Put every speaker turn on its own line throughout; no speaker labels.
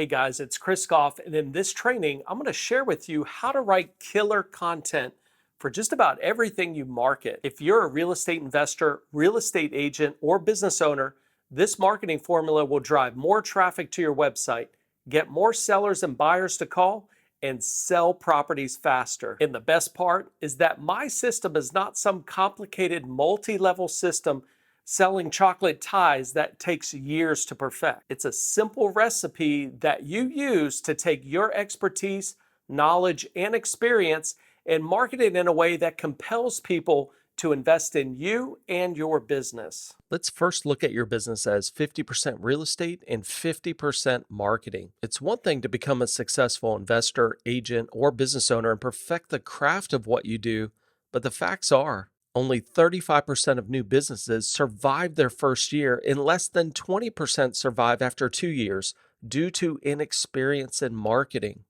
Hey guys, it's Chris Goff, and in this training, I'm going to share with you how to write killer content for just about everything you market. If you're a real estate investor, real estate agent, or business owner, this marketing formula will drive more traffic to your website, get more sellers and buyers to call, and sell properties faster. And the best part is that my system is not some complicated multi-level system selling chocolate ties that takes years to perfect. It's a simple recipe that you use to take your expertise, knowledge, and experience and market it in a way that compels people to invest in you and your business. Let's first look at your business as 50% real estate and 50% marketing. It's one thing to become a successful investor, agent, or business owner and perfect the craft of what you do, but the facts are only 35% of new businesses survive their first year, and less than 20% survive after 2 years due to inexperience in marketing.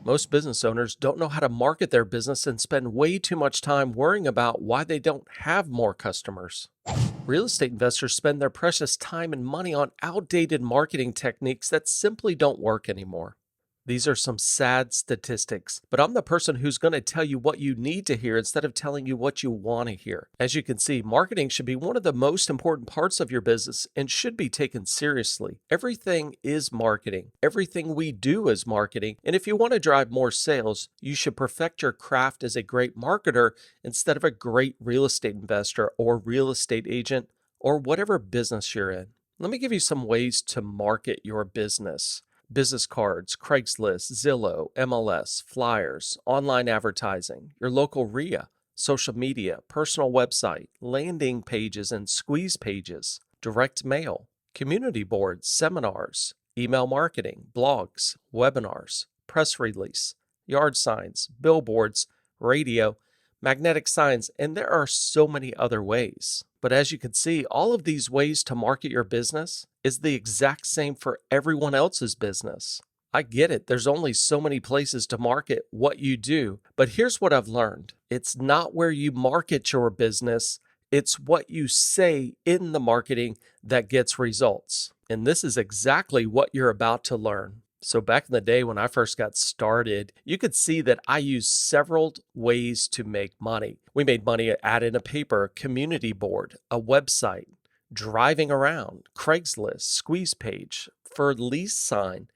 Most business owners don't know how to market their business and spend way too much time worrying about why they don't have more customers. Real estate investors spend their precious time and money on outdated marketing techniques that simply don't work anymore. These are some sad statistics, but I'm the person who's going to tell you what you need to hear instead of telling you what you want to hear. As you can see, marketing should be one of the most important parts of your business and should be taken seriously. Everything is marketing. Everything we do is marketing. And if you want to drive more sales, you should perfect your craft as a great marketer instead of a great real estate investor or real estate agent or whatever business you're in. Let me give you some ways to market your business. Business cards, Craigslist, Zillow, MLS, flyers, online advertising, your local RIA, social media, personal website, landing pages and squeeze pages, direct mail, community boards, seminars, email marketing, blogs, webinars, press release, yard signs, billboards, radio, magnetic signs, and there are so many other ways. But as you can see, all of these ways to market your business is the exact same for everyone else's business. I get it. There's only so many places to market what you do, but here's what I've learned. It's not where you market your business. It's what you say in the marketing that gets results. And this is exactly what you're about to learn. So back in the day when I first got started, you could see that I used several ways to make money. We made money at ad in a paper, community board, a website, driving around, Craigslist, squeeze page, for lease sign,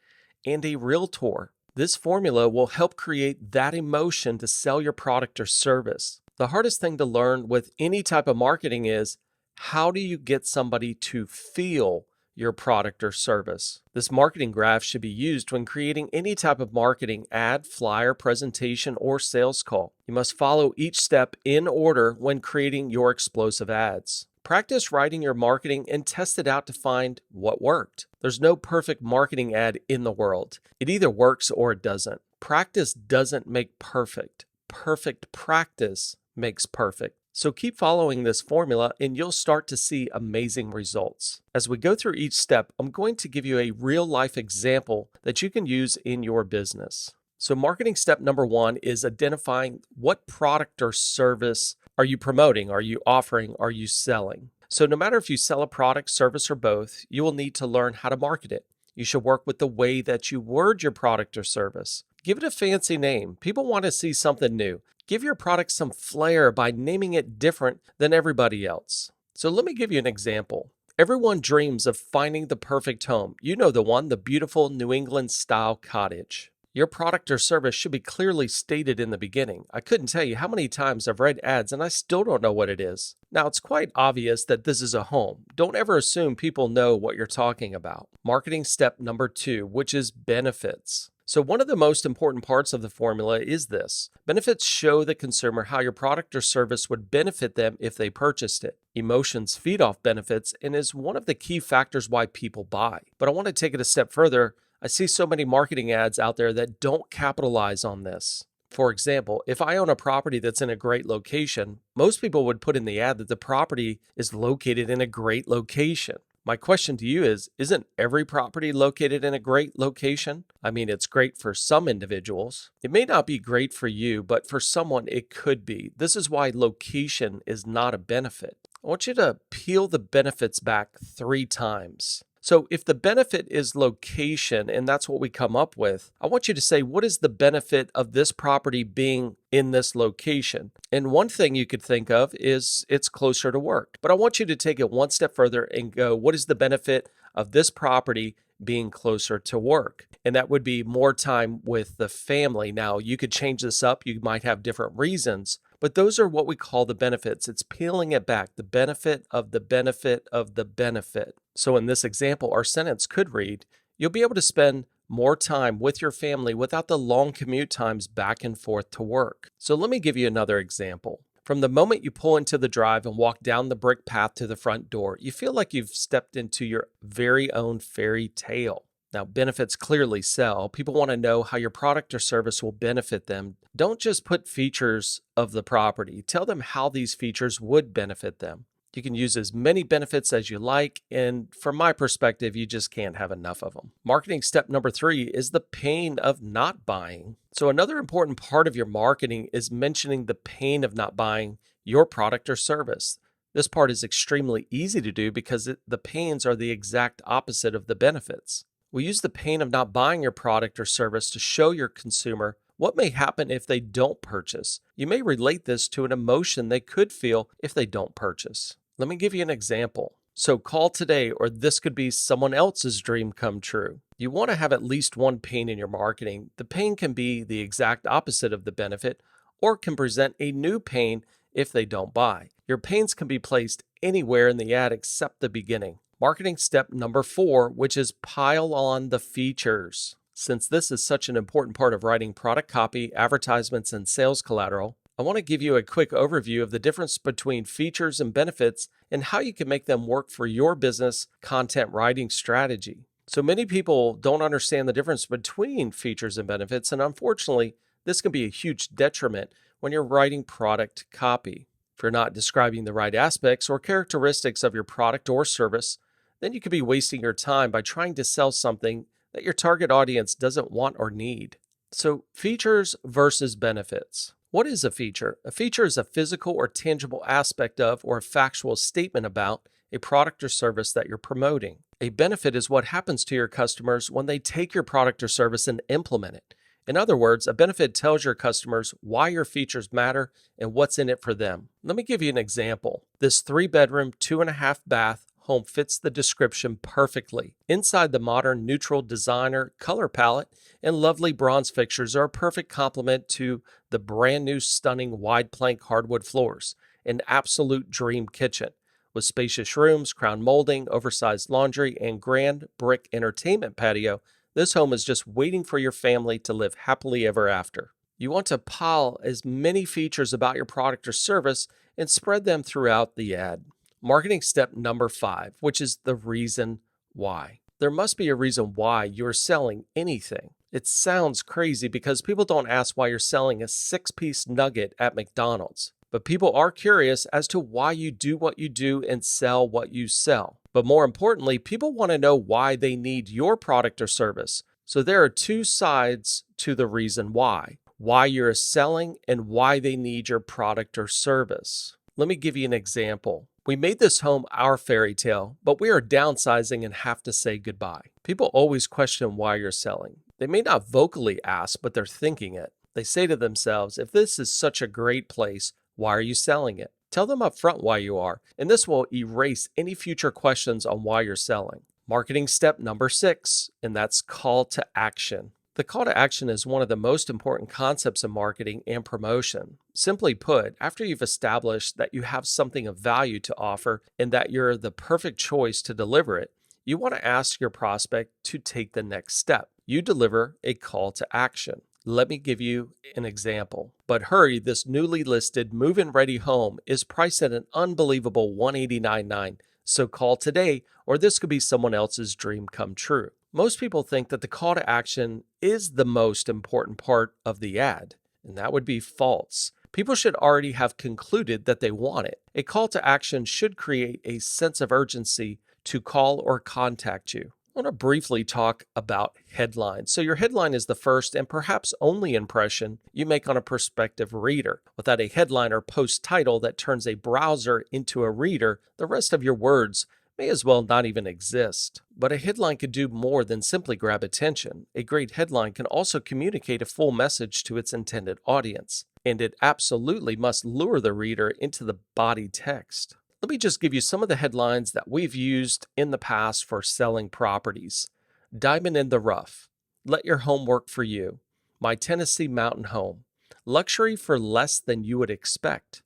and a realtor. This formula will help create that emotion to sell your product or service. The hardest thing to learn with any type of marketing is how do you get somebody to feel your product or service. This marketing graph should be used when creating any type of marketing ad, flyer, presentation, or sales call. You must follow each step in order when creating your explosive ads. Practice writing your marketing and test it out to find what worked. There's no perfect marketing ad in the world. It either works or it doesn't. Practice doesn't make perfect. Perfect practice makes perfect. So keep following this formula and you'll start to see amazing results. As we go through each step, I'm going to give you a real life example that you can use in your business. So marketing step number 1 is identifying what product or service are you promoting, are you offering, are you selling. So no matter if you sell a product, service, or both, you will need to learn how to market it. You should work with the way that you word your product or service. Give it a fancy name. People want to see something new. Give your product some flair by naming it different than everybody else. So let me give you an example. Everyone dreams of finding the perfect home. You know the one, the beautiful New England style cottage. Your product or service should be clearly stated in the beginning. I couldn't tell you how many times I've read ads and I still don't know what it is. Now, it's quite obvious that this is a home. Don't ever assume people know what you're talking about. Marketing step number 2, which is benefits. So one of the most important parts of the formula is this. Benefits show the consumer how your product or service would benefit them if they purchased it. Emotions feed off benefits and is one of the key factors why people buy. But I want to take it a step further. I see so many marketing ads out there that don't capitalize on this. For example, if I own a property that's in a great location, most people would put in the ad that the property is located in a great location. My question to you is, isn't every property located in a great location? I mean, it's great for some individuals. It may not be great for you, but for someone it could be. This is why location is not a benefit. I want you to peel the benefits back 3 times. So if the benefit is location, and that's what we come up with, I want you to say, what is the benefit of this property being in this location? And one thing you could think of is it's closer to work. But I want you to take it one step further and go, what is the benefit of this property being closer to work? And that would be more time with the family. Now, you could change this up. You might have different reasons, but those are what we call the benefits. It's peeling it back, the benefit of the benefit of the benefit. So in this example, our sentence could read, you'll be able to spend more time with your family without the long commute times back and forth to work. So let me give you another example. From the moment you pull into the drive and walk down the brick path to the front door, you feel like you've stepped into your very own fairy tale. Now, benefits clearly sell. People want to know how your product or service will benefit them. Don't just put features of the property. Tell them how these features would benefit them. You can use as many benefits as you like, and from my perspective, you just can't have enough of them. Marketing step number 3 is the pain of not buying. So another important part of your marketing is mentioning the pain of not buying your product or service. This part is extremely easy to do because the pains are the exact opposite of the benefits. We use the pain of not buying your product or service to show your consumer what may happen if they don't purchase. You may relate this to an emotion they could feel if they don't purchase. Let me give you an example. So call today, or this could be someone else's dream come true. You want to have at least one pain in your marketing. The pain can be the exact opposite of the benefit, or can present a new pain if they don't buy. Your pains can be placed anywhere in the ad except the beginning. Marketing step number 4, which is pile on the features. Since this is such an important part of writing product copy, advertisements, and sales collateral, I want to give you a quick overview of the difference between features and benefits and how you can make them work for your business content writing strategy. So many people don't understand the difference between features and benefits, and unfortunately, this can be a huge detriment when you're writing product copy. If you're not describing the right aspects or characteristics of your product or service, then you could be wasting your time by trying to sell something that your target audience doesn't want or need. So features versus benefits. What is a feature? A feature is a physical or tangible aspect of or a factual statement about a product or service that you're promoting. A benefit is what happens to your customers when they take your product or service and implement it. In other words, a benefit tells your customers why your features matter and what's in it for them. Let me give you an example. This 3-bedroom, 2.5 bath home fits the description perfectly. Inside, the modern neutral designer color palette and lovely bronze fixtures are a perfect complement to the brand new stunning wide plank hardwood floors. An absolute dream kitchen with spacious rooms, crown molding, oversized laundry, and grand brick entertainment patio. This home is just waiting for your family to live happily ever after. You want to pile as many features about your product or service and spread them throughout the ad. Marketing step number 5, which is the reason why. There must be a reason why you're selling anything. It sounds crazy because people don't ask why you're selling a 6-piece nugget at McDonald's. But people are curious as to why you do what you do and sell what you sell. But more importantly, people want to know why they need your product or service. So there are 2 sides to the reason why you're selling and why they need your product or service. Let me give you an example. We made this home our fairy tale, but we are downsizing and have to say goodbye. People always question why you're selling. They may not vocally ask, but they're thinking it. They say to themselves, if this is such a great place, why are you selling it? Tell them up front why you are, and this will erase any future questions on why you're selling. Marketing step number 6, and that's call to action. The call to action is one of the most important concepts in marketing and promotion. Simply put, after you've established that you have something of value to offer and that you're the perfect choice to deliver it, you want to ask your prospect to take the next step. You deliver a call to action. Let me give you an example. But hurry, this newly listed move-in ready home is priced at an unbelievable $189.9. So call today, or this could be someone else's dream come true. Most people think that the call to action is the most important part of the ad, and that would be false. People should already have concluded that they want it. A call to action should create a sense of urgency to call or contact you. I want to briefly talk about headlines. So your headline is the first and perhaps only impression you make on a prospective reader. Without a headline or post title that turns a browser into a reader, the rest of your words may as well not even exist. But a headline could do more than simply grab attention. A great headline can also communicate a full message to its intended audience, and it absolutely must lure the reader into the body text. Let me just give you some of the headlines that we've used in the past for selling properties. Diamond in the rough. Let your home work for you. My Tennessee mountain home. Luxury for less than you would expect.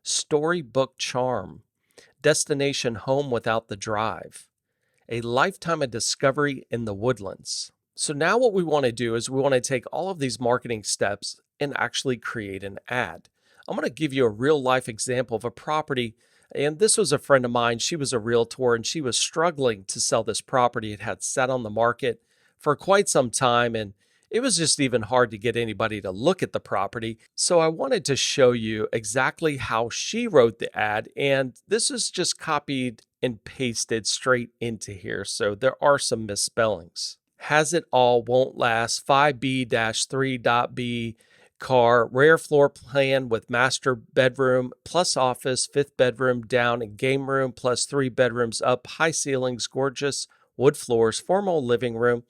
Storybook charm. Destination home without the drive. A lifetime of discovery in the woodlands. So now what we want to do is we want to take all of these marketing steps and actually create an ad. I'm going to give you a real life example of a property. And this was a friend of mine. She was a realtor and she was struggling to sell this property. It had sat on the market for quite some time, and it was just even hard to get anybody to look at the property. So I wanted to show you exactly how she wrote the ad. And this is just copied and pasted straight into here. So there are some misspellings. Has it all, won't last, 5B-3.B. car, rare floor plan with master bedroom plus office, fifth bedroom down and game room plus 3 bedrooms up, high ceilings, gorgeous wood floors, formal living room,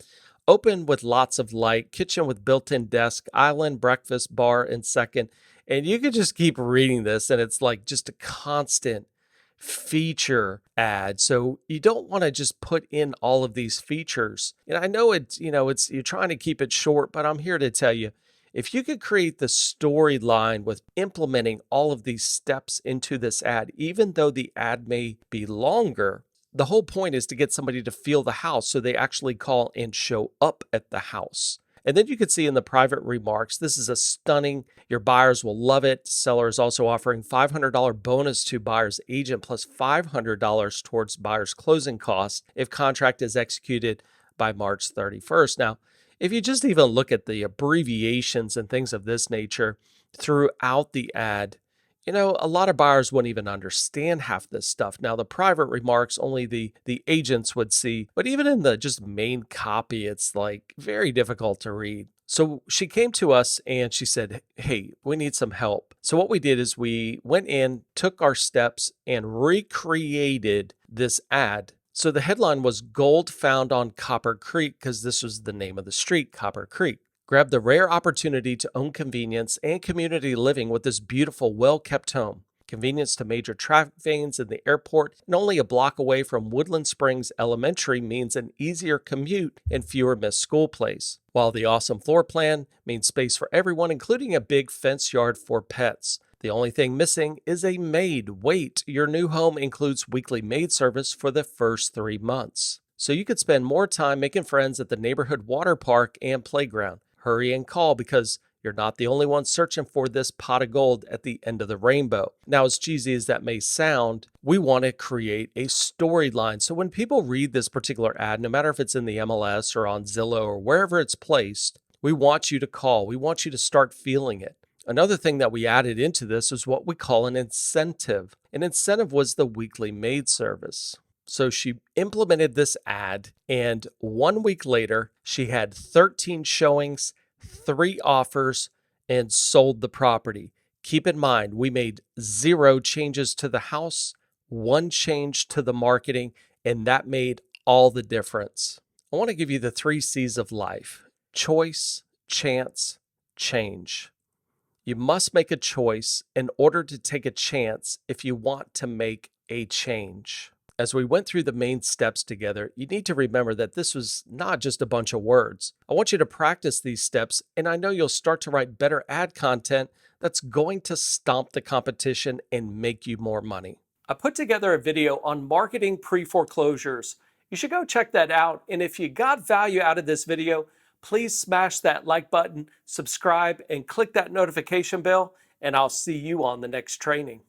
open with lots of light, kitchen with built-in desk, island, breakfast, bar, and second. And you could just keep reading this, and it's like just a constant feature ad. So you don't want to just put in all of these features. And I know it's you're trying to keep it short, but I'm here to tell you, if you could create the storyline with implementing all of these steps into this ad, even though the ad may be longer, the whole point is to get somebody to feel the house so they actually call and show up at the house. And then you can see in the private remarks, this is a stunning, your buyers will love it. Seller is also offering $500 bonus to buyer's agent plus $500 towards buyer's closing costs if contract is executed by March 31st. Now, if you just even look at the abbreviations and things of this nature throughout the ad, a lot of buyers wouldn't even understand half this stuff. Now, the private remarks, only the agents would see, but even in the just main copy, it's like very difficult to read. So she came to us and she said, hey, we need some help. So what we did is we went in, took our steps, and recreated this ad. So the headline was Gold Found on Copper Creek, because this was the name of the street, Copper Creek. Grab the rare opportunity to own convenience and community living with this beautiful, well-kept home. Convenience to major traffic veins in the airport and only a block away from Woodland Springs Elementary means an easier commute and fewer missed school plays. While the awesome floor plan means space for everyone, including a big fence yard for pets. The only thing missing is a maid. Wait, your new home includes weekly maid service for the first 3 months. So you could spend more time making friends at the neighborhood water park and playground. Hurry and call because you're not the only one searching for this pot of gold at the end of the rainbow. Now, as cheesy as that may sound, we want to create a storyline. So when people read this particular ad, no matter if it's in the MLS or on Zillow or wherever it's placed, we want you to call. We want you to start feeling it. Another thing that we added into this is what we call an incentive. An incentive was the weekly maid service. So she implemented this ad, and 1 week later, she had 13 showings, 3 offers, and sold the property. Keep in mind, we made 0 changes to the house, 1 change to the marketing, and that made all the difference. I want to give you the 3 C's of life: choice, chance, change. You must make a choice in order to take a chance if you want to make a change. As we went through the main steps together, you need to remember that this was not just a bunch of words. I want you to practice these steps, and I know you'll start to write better ad content that's going to stomp the competition and make you more money. I put together a video on marketing pre-foreclosures. You should go check that out. And if you got value out of this video, please smash that like button, subscribe, and click that notification bell, and I'll see you on the next training.